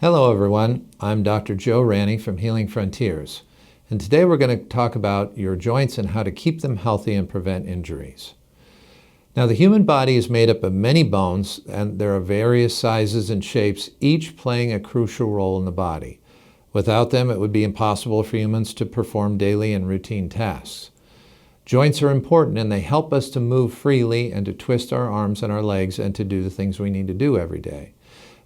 Hello everyone, I'm Dr. Joe Ranney from Healing Frontiers, and today we're going to talk about your joints and how to keep them healthy and prevent injuries. Now, the human body is made up of many bones, and there are various sizes and shapes, each playing a crucial role in the body. Without them, it would be impossible for humans to perform daily and routine tasks. Joints are important, and they help us to move freely and to twist our arms and our legs and to do the things we need to do every day.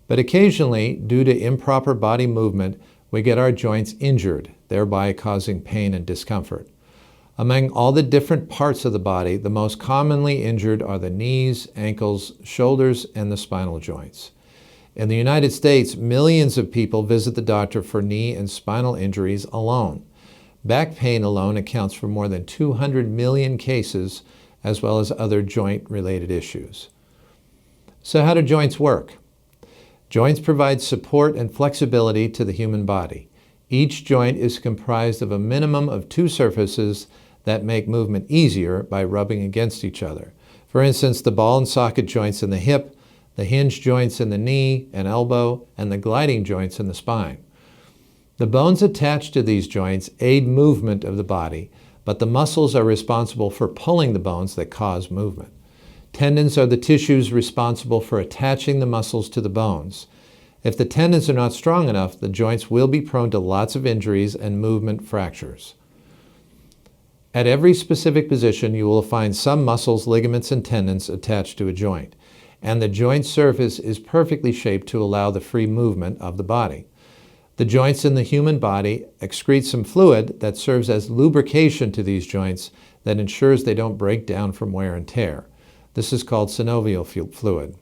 But occasionally, due to improper body movement, we get our joints injured, thereby causing pain and discomfort. Among all the different parts of the body, the most commonly injured are the knees, ankles, shoulders, and the spinal joints. In the United States, millions of people visit the doctor for knee and spinal injuries alone. Back pain alone accounts for more than 200 million cases, as well as other joint-related issues. So how do joints work? Joints provide support and flexibility to the human body. Each joint is comprised of a minimum of two surfaces that make movement easier by rubbing against each other. For instance, the ball and socket joints in the hip, the hinge joints in the knee and elbow, and the gliding joints in the spine. The bones attached to these joints aid movement of the body, but the muscles are responsible for pulling the bones that cause movement. Tendons are the tissues responsible for attaching the muscles to the bones. If the tendons are not strong enough, the joints will be prone to lots of injuries and movement fractures. At every specific position, you will find some muscles, ligaments, and tendons attached to a joint, and the joint surface is perfectly shaped to allow the free movement of the body. The joints in the human body excrete some fluid that serves as lubrication to these joints that ensures they don't break down from wear and tear. This is called synovial fluid.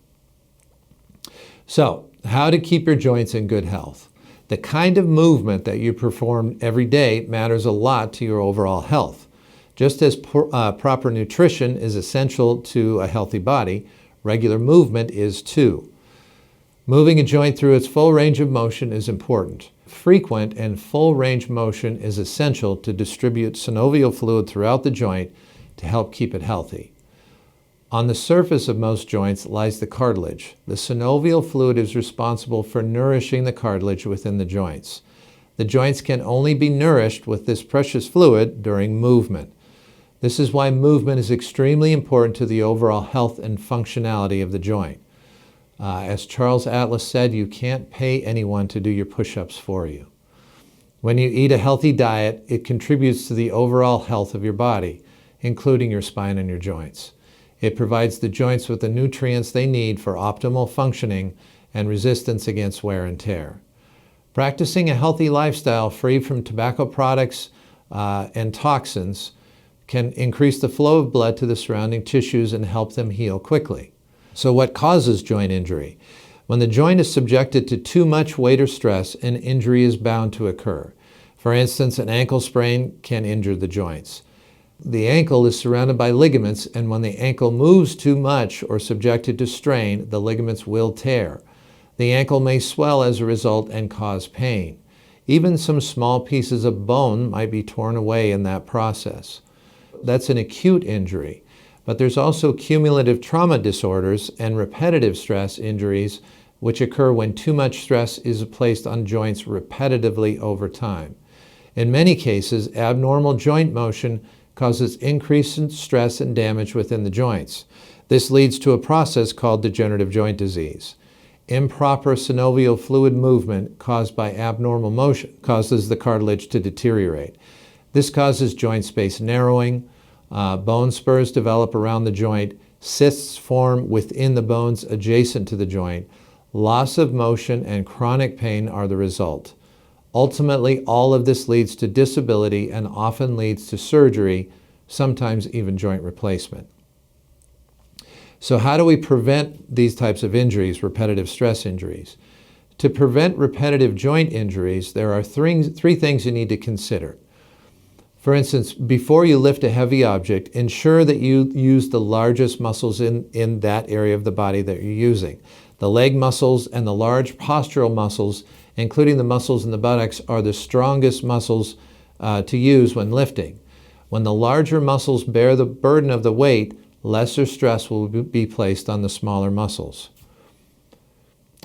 So, how to keep your joints in good health? The kind of movement that you perform every day matters a lot to your overall health. Just as proper nutrition is essential to a healthy body, regular movement is too. Moving a joint through its full range of motion is important. Frequent and full range motion is essential to distribute synovial fluid throughout the joint to help keep it healthy. On the surface of most joints lies the cartilage. The synovial fluid is responsible for nourishing the cartilage within the joints. The joints can only be nourished with this precious fluid during movement. This is why movement is extremely important to the overall health and functionality of the joint. As Charles Atlas said, you can't pay anyone to do your push-ups for you. When you eat a healthy diet, it contributes to the overall health of your body, including your spine and your joints. It provides the joints with the nutrients they need for optimal functioning and resistance against wear and tear. Practicing a healthy lifestyle free from tobacco products and toxins can increase the flow of blood to the surrounding tissues and help them heal quickly. So what causes joint injury? When the joint is subjected to too much weight or stress, an injury is bound to occur. For instance, an ankle sprain can injure the joints. The ankle is surrounded by ligaments, and when the ankle moves too much or subjected to strain, the ligaments will tear. The ankle may swell as a result and cause pain. Even some small pieces of bone might be torn away in that process. That's an acute injury. But there's also cumulative trauma disorders and repetitive stress injuries, which occur when too much stress is placed on joints repetitively over time. In many cases, abnormal joint motion causes increased stress and damage within the joints. This leads to a process called degenerative joint disease. Improper synovial fluid movement caused by abnormal motion causes the cartilage to deteriorate. This causes joint space narrowing, bone spurs develop around the joint, cysts form within the bones adjacent to the joint, loss of motion and chronic pain are the result. Ultimately, all of this leads to disability and often leads to surgery, sometimes even joint replacement. So how do we prevent these types of injuries, repetitive stress injuries? To prevent repetitive joint injuries, there are three things you need to consider. For instance, before you lift a heavy object, ensure that you use the largest muscles in that area of the body that you're using. The leg muscles and the large postural muscles, including the muscles in the buttocks, are the strongest muscles to use when lifting. When the larger muscles bear the burden of the weight, lesser stress will be placed on the smaller muscles.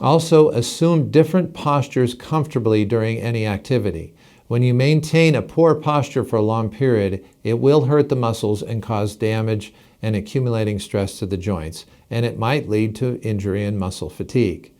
Also, assume different postures comfortably during any activity. When you maintain a poor posture for a long period, it will hurt the muscles and cause damage and accumulating stress to the joints, and it might lead to injury and muscle fatigue.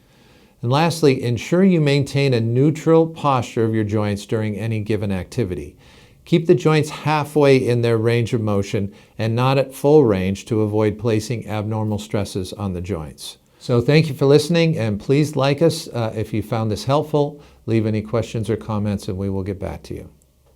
And lastly, ensure you maintain a neutral posture of your joints during any given activity. Keep the joints halfway in their range of motion and not at full range to avoid placing abnormal stresses on the joints. So thank you for listening, and please like us if you found this helpful. Leave any questions or comments and we will get back to you.